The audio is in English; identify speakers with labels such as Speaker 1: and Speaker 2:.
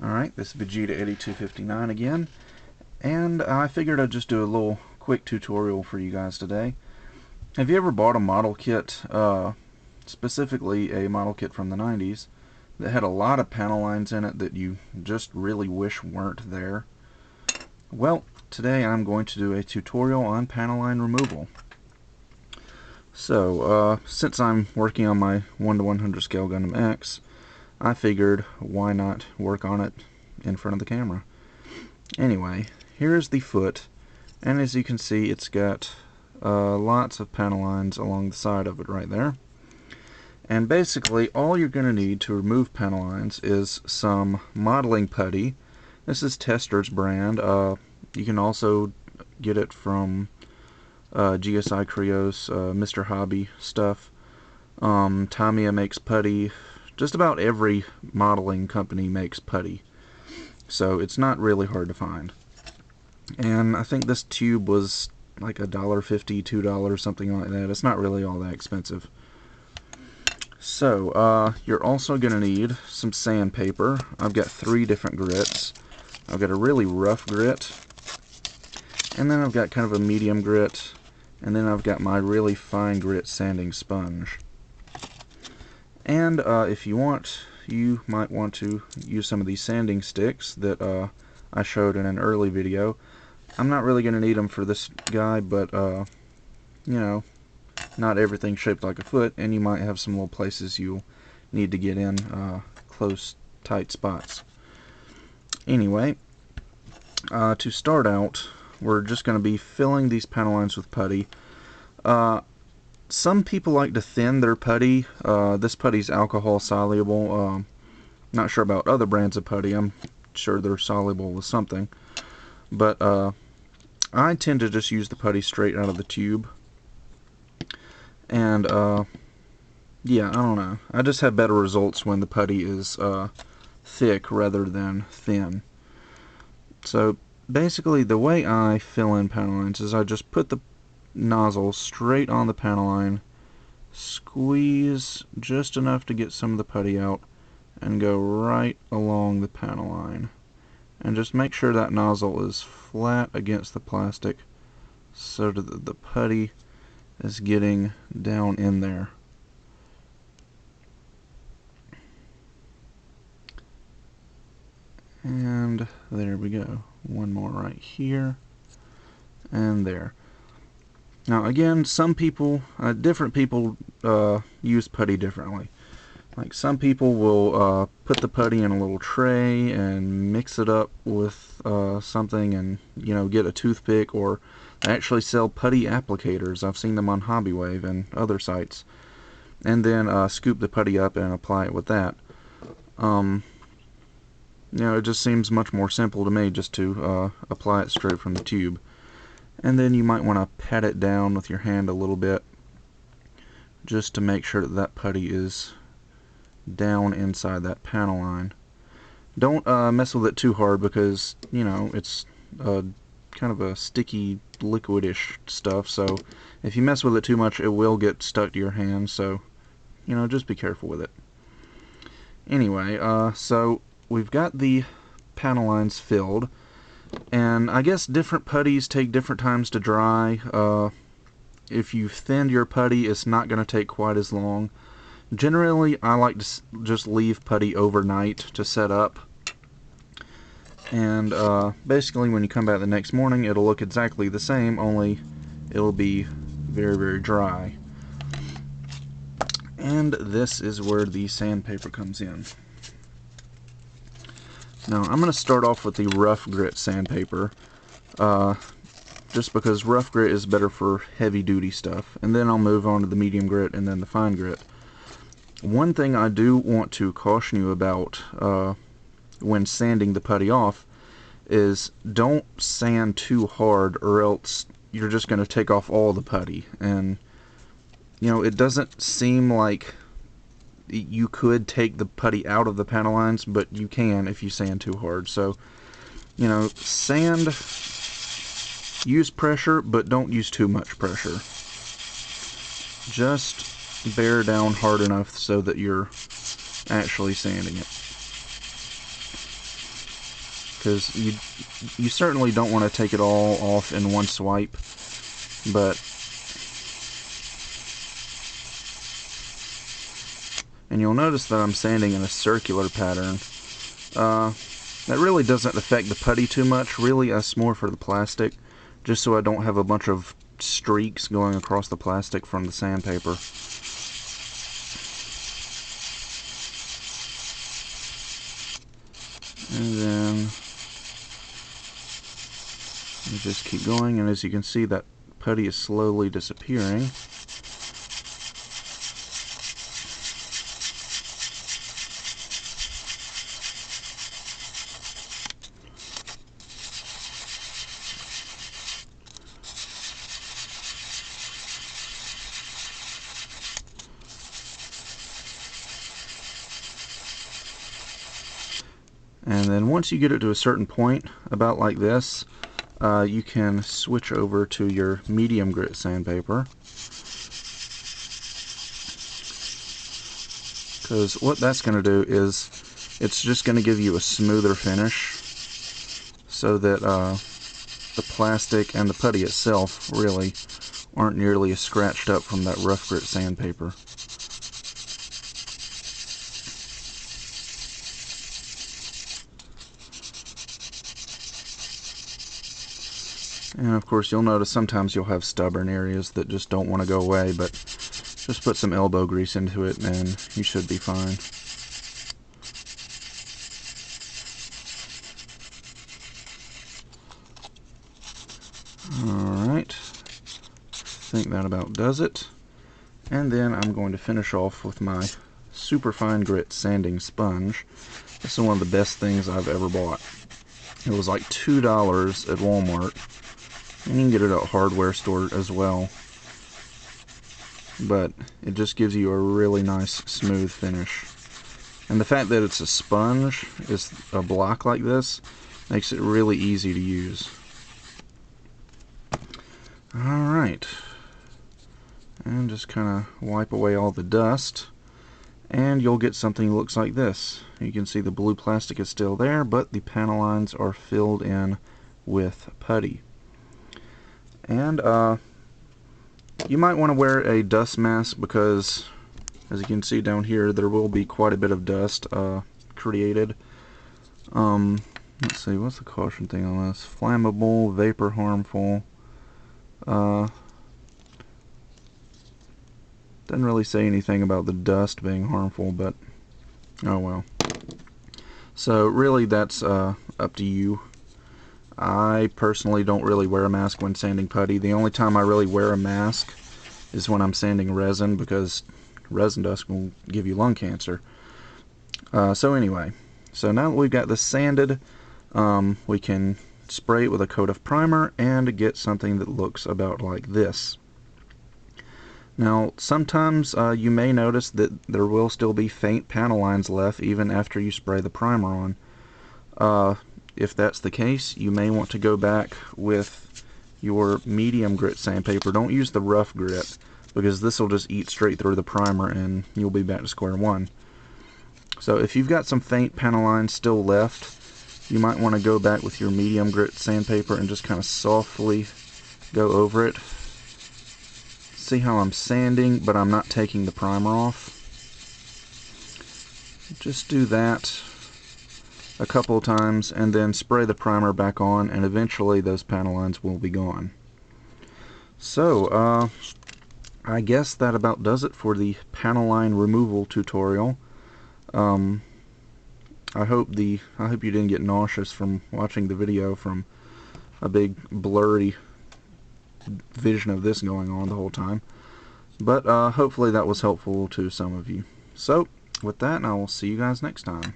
Speaker 1: Alright, this is Vegeta8259 again, and I figured I'd just do a little quick tutorial for you guys today. Have you ever bought a model kit, specifically a model kit from the 90s, that had a lot of panel lines in it that you just really wish weren't there? Well, today I'm going to do a tutorial on panel line removal. So, since I'm working on my 1:100 scale Gundam X, I figured why not work on it in front of the camera. Anyway, here's the foot, and as you can see it's got lots of panel lines along the side of it right there. And basically all you're going to need to remove panel lines is some modeling putty. This is Tester's brand. You can also get it from GSI Krios, Mr. Hobby stuff. Tamiya makes putty. Just about every modeling company makes putty, so it's not really hard to find. And I think this tube was like $1.50, $2, something like that. It's not really all that expensive. So you're also going to need some sandpaper. I've got 3 different grits. I've got a really rough grit, and then I've got kind of a medium grit, and then I've got my really fine grit sanding sponge. And if you want, you might want to use some of these sanding sticks that I showed in an early video. I'm not really going to need them for this guy, but you know, not everything's shaped like a foot, and you might have some little places you'll need to get in close, tight spots. Anyway, to start out, we're just going to be filling these panel lines with putty. Some people like to thin their putty. This putty's alcohol soluble. Not sure about other brands of putty. I'm sure they're soluble with something. But I tend to just use the putty straight out of the tube. And yeah, I don't know. I just have better results when the putty is thick rather than thin. So basically the way I fill in panel lines is I just put the nozzle straight on the panel line, squeeze just enough to get some of the putty out, and go right along the panel line. And just make sure that nozzle is flat against the plastic so that the putty is getting down in there. And there we go. One more right here, and there. Now again, some people, different people use putty differently. Like some people will put the putty in a little tray and mix it up with something, and get a toothpick, or they actually sell putty applicators. I've seen them on Hobbywave and other sites. And then scoop the putty up and apply it with that. It just seems much more simple to me just to apply it straight from the tube. And then you might want to pat it down with your hand a little bit just to make sure that that putty is down inside that panel line. Don't mess with it too hard, because it's kind of a sticky liquidish stuff, so if you mess with it too much it will get stuck to your hand, so just be careful with it. Anyway, so we've got the panel lines filled. And I guess different putties take different times to dry. If you've thinned your putty, it's not going to take quite as long. Generally, I like to just leave putty overnight to set up. And basically, when you come back the next morning, it'll look exactly the same, only it'll be very, very dry. And this is where the sandpaper comes in. Now, I'm going to start off with the rough grit sandpaper, just because rough grit is better for heavy duty stuff, and then I'll move on to the medium grit and then the fine grit. One thing I do want to caution you about when sanding the putty off is don't sand too hard, or else you're just going to take off all the putty. And it doesn't seem like you could take the putty out of the panel lines, but you can if you sand too hard. So, sand, use pressure, but don't use too much pressure. Just bear down hard enough so that you're actually sanding it. because you certainly don't want to take it all off in one swipe, but and you'll notice that I'm sanding in a circular pattern. That really doesn't affect the putty too much. Really, that's more for the plastic, just so I don't have a bunch of streaks going across the plastic from the sandpaper. And then you just keep going, and as you can see, that putty is slowly disappearing. And then once you get it to a certain point, about like this, you can switch over to your medium grit sandpaper. Because what that's going to do is it's just going to give you a smoother finish, so that the plastic and the putty itself really aren't nearly as scratched up from that rough grit sandpaper. And of course you'll notice sometimes you'll have stubborn areas that just don't want to go away, but just put some elbow grease into it and you should be fine. Alright, I think that about does it. And then I'm going to finish off with my super fine grit sanding sponge. This is one of the best things I've ever bought. It was like $2 at Walmart. And you can get it at a hardware store as well. But it just gives you a really nice smooth finish. And the fact that it's a sponge, is a block like this, makes it really easy to use. Alright. And just kind of wipe away all the dust. And you'll get something that looks like this. You can see the blue plastic is still there, but the panel lines are filled in with putty. And you might want to wear a dust mask because, as you can see down here, there will be quite a bit of dust created. Let's see, what's the caution thing on this? Flammable, vapor harmful. Doesn't really say anything about the dust being harmful, but oh well. So really that's up to you. I personally don't really wear a mask when sanding putty. The only time I really wear a mask is when I'm sanding resin, because resin dust will give you lung cancer. So anyway, so now that we've got this sanded, we can spray it with a coat of primer and get something that looks about like this. Now sometimes you may notice that there will still be faint panel lines left even after you spray the primer on. If that's the case, you may want to go back with your medium grit sandpaper. Don't use the rough grit, because this will just eat straight through the primer and you'll be back to square one. So if you've got some faint panel lines still left, you might want to go back with your medium grit sandpaper and just kind of softly go over it. See how I'm sanding, but I'm not taking the primer off? Just do that a couple of times and then spray the primer back on, and eventually those panel lines will be gone. So I guess that about does it for the panel line removal tutorial. I hope you didn't get nauseous from watching the video from a big blurry vision of this going on the whole time, but hopefully that was helpful to some of you. So with that, I will see you guys next time.